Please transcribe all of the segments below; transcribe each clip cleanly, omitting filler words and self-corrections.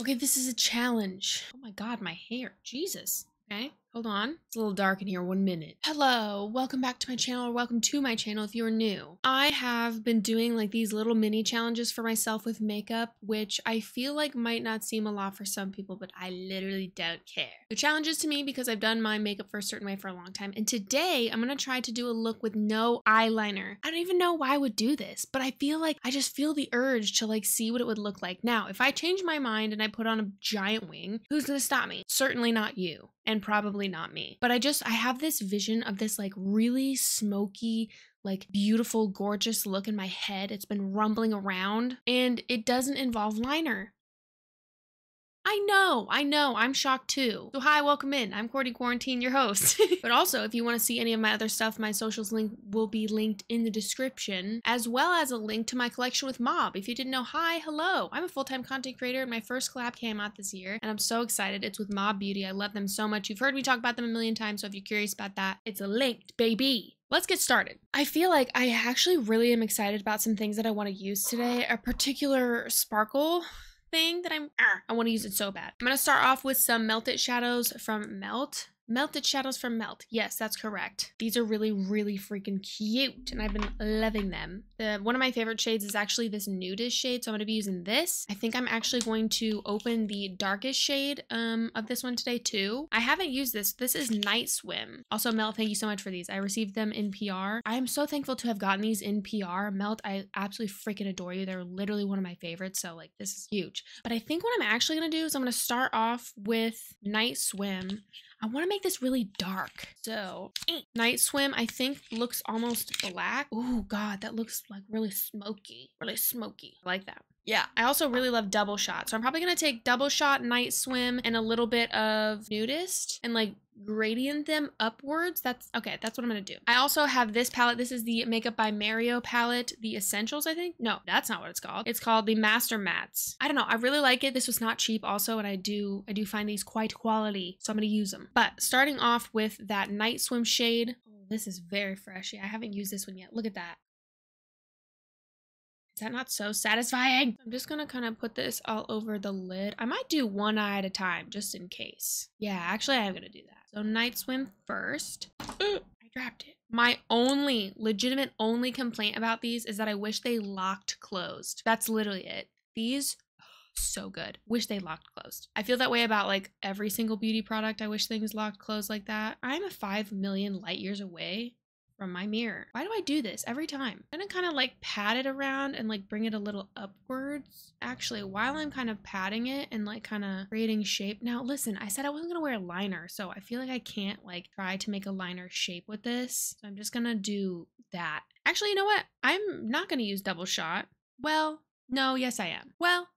Okay, this is a challenge. Oh my God, my hair. Jesus. Okay, hold on. It's a little dark in here. 1 minute. Hello, welcome back to my channel, or welcome to my channel if you're new. I have been doing like these little mini challenges for myself with makeup, which I feel like might not seem a lot for some people, but I literally don't care. They're challenges to me because I've done my makeup for a certain way for a long time. And today I'm gonna try to do a look with no eyeliner. I don't even know why I would do this, but I feel like I just feel the urge to like see what it would look like. Now, if I change my mind and I put on a giant wing, who's gonna stop me? Certainly not you. And probably not me. But I have this vision of this like really smoky, like beautiful, gorgeous look in my head. It's been rumbling around and it doesn't involve liner. I know, I'm shocked too. So hi, welcome in. I'm Courtney Quarantine, your host. But also, if you want to see any of my other stuff, my socials link will be linked in the description, as well as a link to my collection with Mob. If you didn't know, hi, hello. I'm a full-time content creator and my first collab came out this year and I'm so excited. It's with Mob Beauty. I love them so much. You've heard me talk about them a million times, so if you're curious about that, it's linked, baby. Let's get started. I feel like I actually really am excited about some things that I want to use today. A particular sparkle thing that I want to use it so bad. I'm gonna start off with some melted shadows from Melted shadows from Melt. Yes, that's correct. These are really, really freaking cute, and I've been loving them. One of my favorite shades is actually this nudist shade, so I'm going to be using this. I think I'm actually going to open the darkest shade of this one today, too. I haven't used this. This is Night Swim. Also, Melt, thank you so much for these. I received them in PR. I am so thankful to have gotten these in PR. Melt, I absolutely freaking adore you. They're literally one of my favorites, so, like, this is huge. But I think what I'm actually going to do is I'm going to start off with Night Swim. I want to make this really dark. So, Night Swim, I think, looks almost black. Oh, God, that looks like really smoky. Really smoky. I like that. Yeah, I also really love Double Shot. So I'm probably going to take Double Shot, Night Swim, and a little bit of Nudist and like gradient them upwards. That's what I'm going to do. I also have this palette. This is the Makeup by Mario palette, the Essentials, I think. No, that's not what it's called. It's called the Master Mattes. I don't know. I really like it. This was not cheap also, and I do find these quite quality, so I'm going to use them. But starting off with that Night Swim shade. Oh, this is very fresh. I haven't used this one yet. Look at that. Is that not so satisfying? I'm just gonna kind of put this all over the lid. I might do one eye at a time just in case. Yeah, actually I am gonna do that. So Night Swim first. I dropped it. My legitimate only complaint about these is that I wish they locked closed. That's literally it. These, so good. Wish they locked closed. I feel that way about like every single beauty product. I wish things locked closed like that. I'm a 5 million light years away from my mirror. Why do I do this every time? I'm gonna kind of like pat it around and like bring it a little upwards. Actually, while I'm kind of patting it and like kind of creating shape. Now, listen, I said I wasn't gonna wear a liner, so I feel like I can't like try to make a liner shape with this. So I'm just gonna do that. Actually, you know what? I'm not gonna use Double Shot. Well, no, yes I am. Well,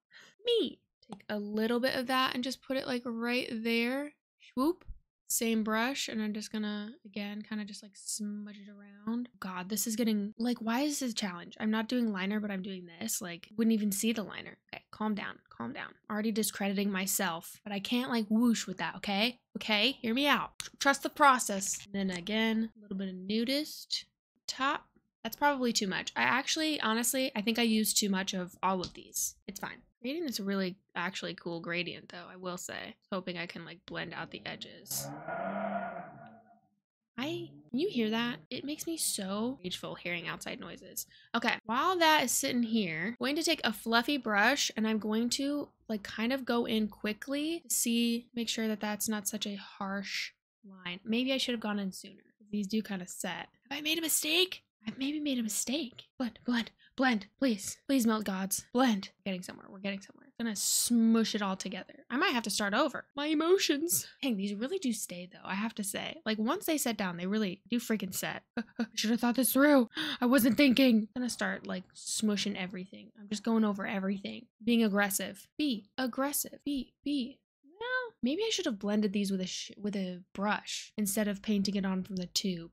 me. Take a little bit of that and just put it like right there. Swoop. Same brush, and I'm just gonna, again, kind of just like smudge it around. God, this is getting, like, why is this a challenge? I'm not doing liner, but I'm doing this. Like, wouldn't even see the liner. Okay, calm down, calm down. Already discrediting myself, but I can't, like, whoosh with that, okay? Okay, hear me out. Trust the process. And then, again, a little bit of Nudist. Top. That's probably too much. Honestly, I think I used too much of all of these. It's fine. Creating this really actually cool gradient though, I will say. Hoping I can like blend out the edges. Can you hear that? It makes me so rageful hearing outside noises. Okay, while that is sitting here, I'm going to take a fluffy brush and I'm going to like kind of go in quickly to make sure that that's not such a harsh line. Maybe I should have gone in sooner. These do kind of set. Have I made a mistake? I've maybe made a mistake. Blend, blend, blend, please. Please, Melt Gods. Blend. We're getting somewhere. We're getting somewhere. I'm gonna smush it all together. I might have to start over. My emotions. Dang, these really do stay though, I have to say. Like once they set down, they really do freaking set. I should have thought this through. I wasn't thinking. I'm gonna start like smushing everything. I'm just going over everything. Being aggressive. Be aggressive. Be. Well, maybe I should have blended these with a brush instead of painting it on from the tube.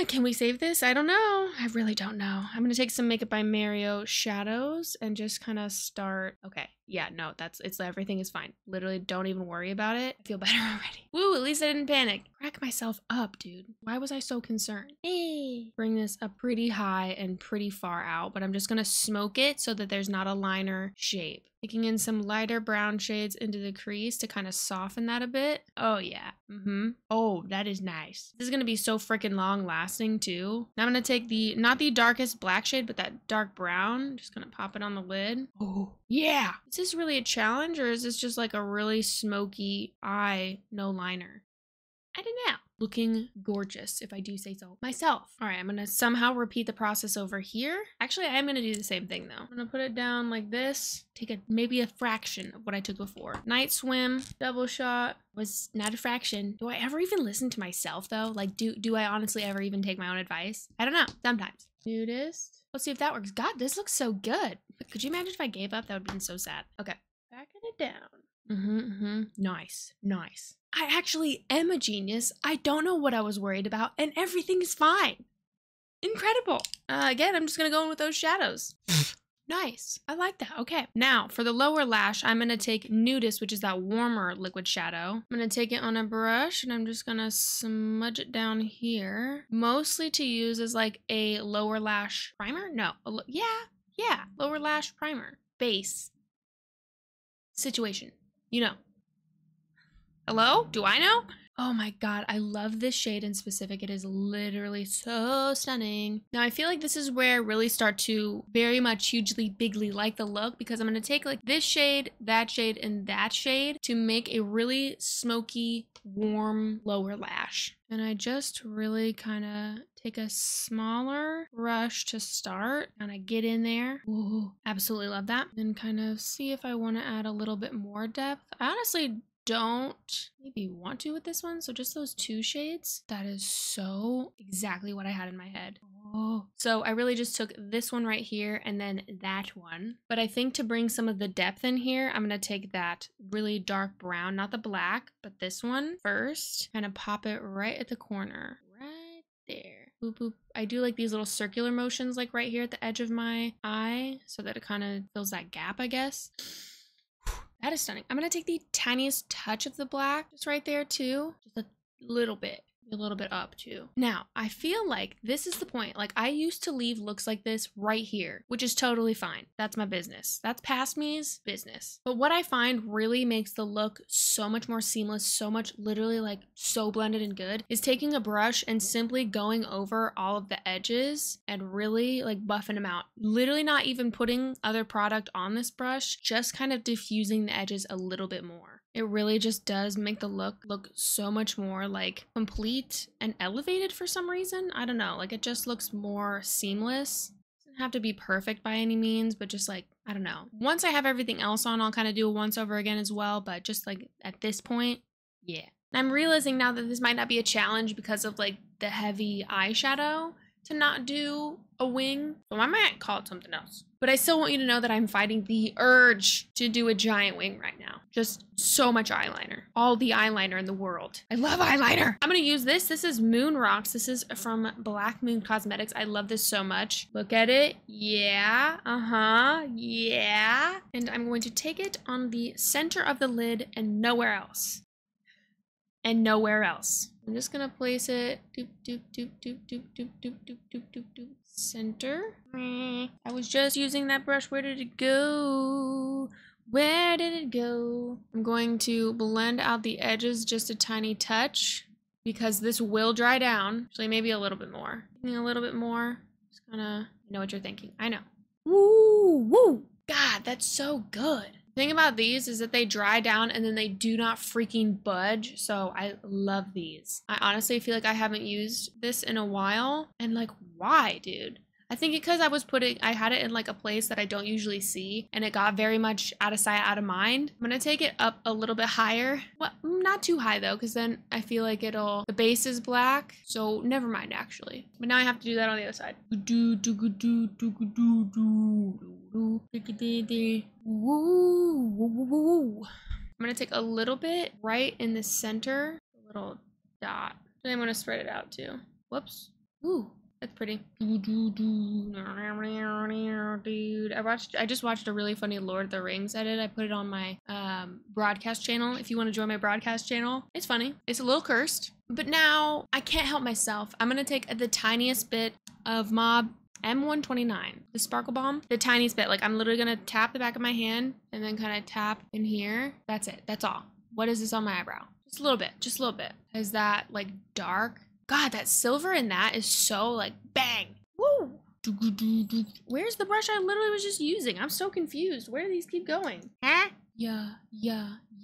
Can we save this? I don't know. I really don't know. I'm gonna take some Makeup by Mario shadows and just kind of start. Okay, yeah, no, everything is fine. Literally, don't even worry about it. I feel better already. Woo, at least I didn't panic. Crack myself up, dude. Why was I so concerned? Hey, bring this up pretty high and pretty far out, but I'm just gonna smoke it so that there's not a liner shape. Taking in some lighter brown shades into the crease to kind of soften that a bit. Oh yeah. Oh, that is nice. This is gonna be so freaking long lasting too. Now I'm gonna take not the darkest black shade, but that dark brown. Just gonna pop it on the lid. Oh yeah. Is this really a challenge, or is this just like a really smoky eye, no liner? I don't know. Looking gorgeous, if I do say so myself. All right, I'm gonna somehow repeat the process over here. Actually, I am gonna do the same thing though. I'm gonna put it down like this. Take maybe a fraction of what I took before. Night swim, double shot was not a fraction. Do I ever even listen to myself though? Like, do I honestly ever even take my own advice? I don't know, sometimes. Nudist. Let's see if that works. God, this looks so good. Could you imagine if I gave up? That would have been so sad. Okay, backing it down. Nice, nice. I actually am a genius. I don't know what I was worried about, and everything is fine. Incredible. Again, I'm just gonna go in with those shadows. Nice. I like that. Okay. Now, for the lower lash, I'm gonna take Nudist, which is that warmer liquid shadow. I'm gonna take it on a brush, and I'm just gonna smudge it down here. Mostly to use as like a lower lash primer? No. Yeah. Lower lash primer. Base. Situation. You know. Hello? Do I know? Oh my god, I love this shade in specific. It is literally so stunning. Now I feel like this is where I really start to very much hugely bigly like the look, because I'm going to take like this shade, and that shade to make a really smoky, warm lower lash. And I just really kind of take a smaller brush to start and I get in there. Ooh, absolutely love that. And kind of see if I want to add a little bit more depth. I honestly don't maybe want to with this one, so just those two shades. That is so exactly what I had in my head. Oh, so I really just took this one right here and then that one, but I think to bring some of the depth in here, I'm gonna take that really dark brown, not the black, but this one first, kind of pop it right at the corner right there. Boop boop. I do like these little circular motions like right here at the edge of my eye so that it kind of fills that gap, I guess. That is stunning. I'm going to take the tiniest touch of the black just right there too. Just a little bit up too. Now, I feel like this is the point. Like, I used to leave looks like this right here, which is totally fine. That's my business. That's past me's business. But what I find really makes the look so much more seamless, so much literally like so blended and good, is taking a brush and simply going over all of the edges and really like buffing them out. Literally not even putting other product on this brush, just kind of diffusing the edges a little bit more. It really just does make the look so much more like complete and elevated for some reason. I don't know, like it just looks more seamless. It doesn't have to be perfect by any means, but just like, I don't know. Once I have everything else on, I'll kind of do a once over again as well, but just like at this point, yeah. I'm realizing now that this might not be a challenge because of like the heavy eyeshadow to not do a wing, so I might call it something else. But I still want you to know that I'm fighting the urge to do a giant wing right now. Just so much eyeliner. All the eyeliner in the world. I love eyeliner. I'm gonna use this. This is Moon Rocks. This is from Black Moon Cosmetics. I love this so much. Look at it. Yeah. Yeah. And I'm going to take it on the center of the lid and nowhere else. And nowhere else. I'm just gonna place it doop doop doop doop doop doop doop doop doop doop doop center. I was just using that brush. Where did it go? Where did it go? I'm going to blend out the edges just a tiny touch because this will dry down. Actually, maybe a little bit more. A little bit more. Just gonna know what you're thinking. I know. Woo woo. God, that's so good. The thing about these is that they dry down and then they do not freaking budge. So I love these. I honestly feel like I haven't used this in a while. And like, why, dude? I think because I had it in like a place that I don't usually see and it got very much out of sight, out of mind. I'm gonna take it up a little bit higher. Well, not too high though, because then I feel like the base is black. So never mind actually. But now I have to do that on the other side. I'm gonna take a little bit right in the center, a little dot. Then I'm gonna spread it out too. Whoops. Ooh. That's pretty. Dude, I just watched a really funny Lord of the Rings edit. I put it on my broadcast channel. If you want to join my broadcast channel, it's funny. It's a little cursed, but now I can't help myself. I'm gonna take the tiniest bit of Mob M129, the Sparkle Bomb. The tiniest bit, like I'm literally gonna tap the back of my hand and then kind of tap in here. That's it, that's all. What is this on my eyebrow? Just a little bit, just a little bit. Is that like dark? God, that silver in that is so like bang. Woo! Where's the brush I literally was just using? I'm so confused. Where do these keep going? Huh? Yeah.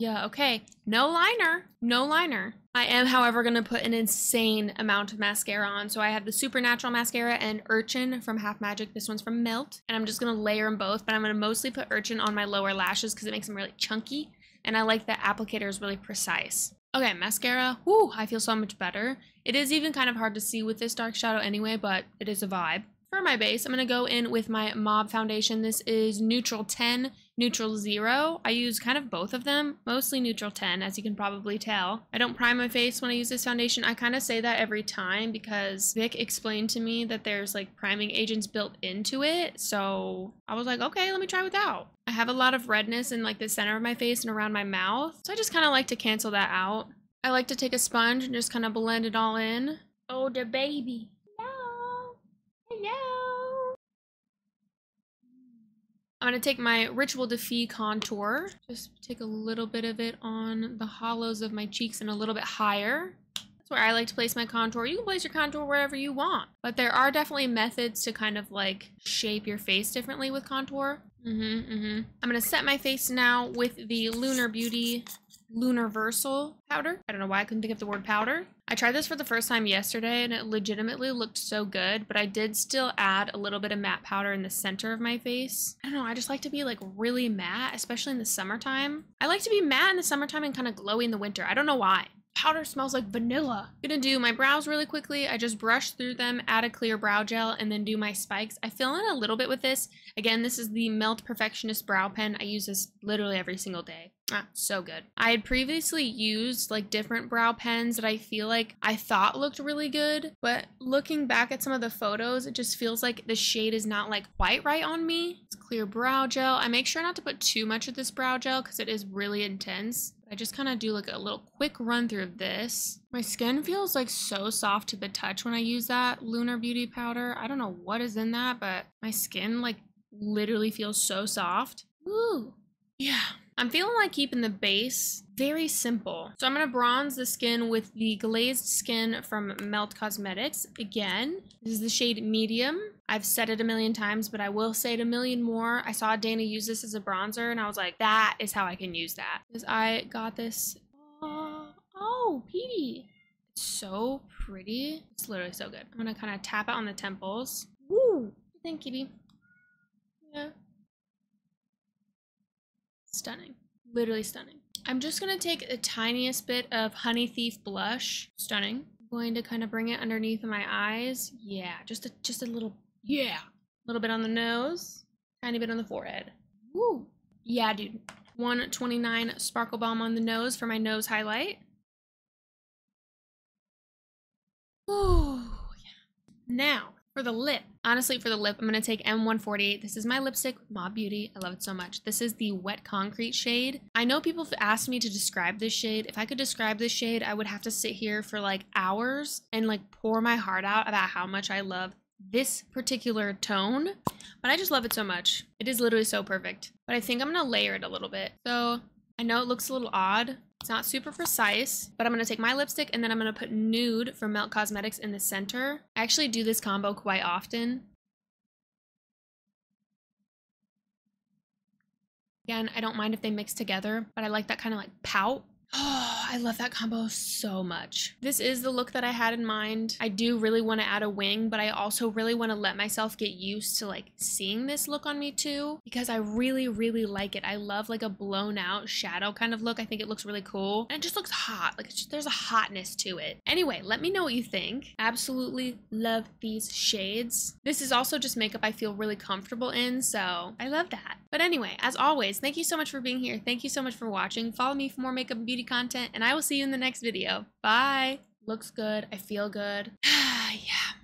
Okay. No liner. No liner. I am, however, going to put an insane amount of mascara on. So I have the Supernatural mascara and Urchin from Half Magic. This one's from Melt. And I'm just going to layer them both. But I'm going to mostly put Urchin on my lower lashes because it makes them really chunky. And I like that applicator is really precise. Okay, mascara. Woo, I feel so much better. It is even kind of hard to see with this dark shadow anyway, but it is a vibe. For my base, I'm going to go in with my Mob foundation. This is Neutral 10, Neutral 0. I use kind of both of them, mostly Neutral 10, as you can probably tell. I don't prime my face when I use this foundation. I kind of say that every time because Vic explained to me that there's like priming agents built into it. So I was like, okay, let me try without. I have a lot of redness in like the center of my face and around my mouth. So I just kind of like to cancel that out. I like to take a sponge and just kind of blend it all in. Oh, the baby. Hello. I'm going to take my Ritual Defy contour. Just take a little bit of it on the hollows of my cheeks and a little bit higher. That's where I like to place my contour. You can place your contour wherever you want. But there are definitely methods to kind of like shape your face differently with contour. I'm going to set my face now with the Lunar Beauty Lunarversal powder. I don't know why I couldn't think of the word powder. I tried this for the first time yesterday and it legitimately looked so good, but I did still add a little bit of matte powder in the center of my face. I don't know, I just like to be like really matte, especially in the summertime. I like to be matte in the summertime and kind of glowy in the winter. I don't know why. Powder smells like vanilla. I'm gonna do my brows really quickly. I just brush through them, add a clear brow gel, and then do my spikes. I fill in a little bit with this. Again, this is the Melt Perfectionist Brow Pen. I use this literally every single day. So good. I had previously used like different brow pens that I feel like I thought looked really good, but looking back at some of the photos, it just feels like the shade is not like quite right on me. It's clear brow gel. I make sure not to put too much of this brow gel because it is really intense. I just kind of do like a little quick run through of this. My skin feels like so soft to the touch when I use that Lunar Beauty powder. I don't know what is in that, but my skin like literally feels so soft. Ooh, yeah. I'm feeling like keeping the base very simple. So I'm going to bronze the skin with the Glazed Skin from Melt Cosmetics. Again, this is the shade Medium. I've said it a million times, but I will say it a million more. I saw Dana use this as a bronzer and I was like, that is how I can use that. Because I got this. Oh, Petey. It's so pretty. It's literally so good. I'm going to kind of tap it on the temples. Woo! Thank you, Kitty. Yeah. Stunning. Literally stunning. I'm just going to take the tiniest bit of Honey Thief blush. Stunning. I'm going to kind of bring it underneath my eyes. Yeah, just a little, yeah. A little bit on the nose. Tiny bit on the forehead. Woo. Yeah, dude. 129 Sparkle Balm on the nose for my nose highlight. Ooh, yeah. Now, for the lip. Honestly, for the lip, I'm going to take M148. This is my lipstick, Mob Beauty. I love it so much. This is the Wet Concrete shade. I know people have asked me to describe this shade. If I could describe this shade, I would have to sit here for like hours and like pour my heart out about how much I love this particular tone. But I just love it so much. It is literally so perfect. But I think I'm going to layer it a little bit. So I know it looks a little odd. It's not super precise, but I'm going to take my lipstick and then I'm going to put Nude from Melt Cosmetics in the center. I actually do this combo quite often. Again, I don't mind if they mix together, but I like that kind of like pout. Oh, I love that combo so much. This is the look that I had in mind. I do really want to add a wing, but I also really want to let myself get used to like seeing this look on me too, because I really, really like it. I love like a blown out shadow kind of look. I think it looks really cool and it just looks hot. Like there's a hotness to it. Anyway, let me know what you think. Absolutely love these shades. This is also just makeup I feel really comfortable in, so I love that. But anyway, as always, thank you so much for being here. Thank you so much for watching. Follow me for more makeup and beauty content, and I will see you in the next video. Bye. Looks good. I feel good. Yeah.